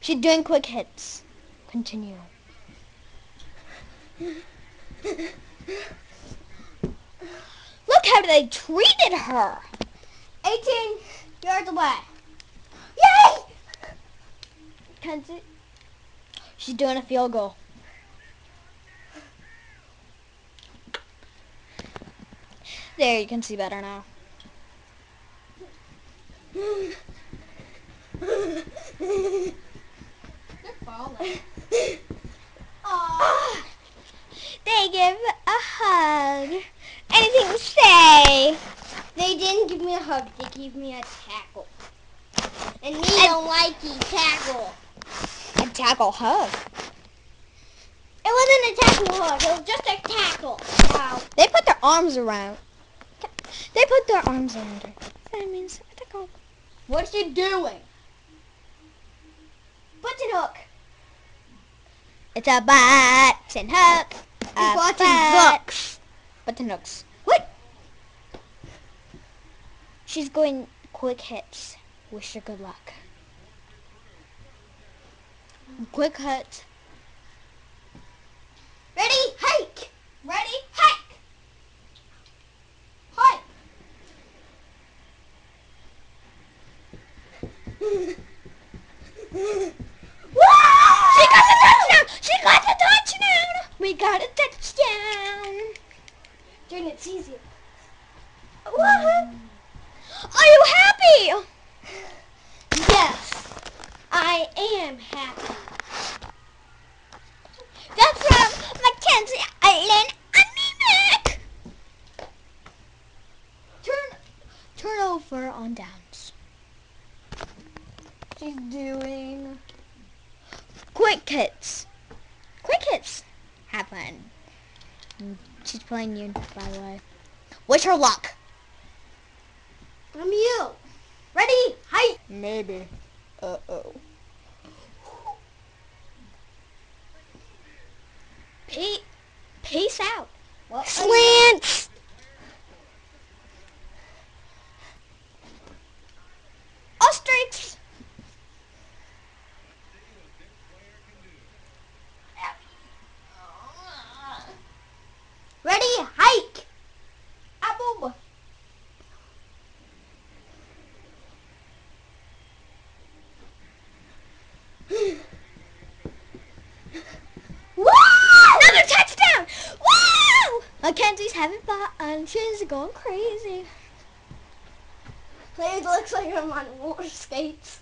She's doing quick hits. Continue. Look how they treated her. 18 yards away. Yay! Kenzie. She's doing a field goal. There, you can see better now. They're falling. They give a hug. Anything to say? They didn't give me a hug. They gave me a tackle. And me don't like the tackle. A tackle hug. It wasn't a tackle hug. It was just a tackle. Wow. They put their arms around. They put their arms around her. That means a tackle. What's she doing? Button hook. It's a button hook. It's button hooks. Button hooks. What? She's going quick hits. Wish her good luck. Quick hits. Ready, hike. Ready, hike. Hike. She got the touchdown! She got the touchdown! We got a touchdown! Jordan, it's easy. What? Are you happy? Yes, I am happy. That's from Mackenzie Island Anemic! Turnover on downs. She's doing quick hits. Quick hits happen. She's playing you, by the way. Wish her luck. I'm you. Ready, hike. Maybe. Uh-oh. Peace out. What Slants. Ostrich. Ready, hike. Apple. Woo! Another touchdown! Woo! Mackenzie's having fun. She's going crazy. It looks like I'm on roller skates.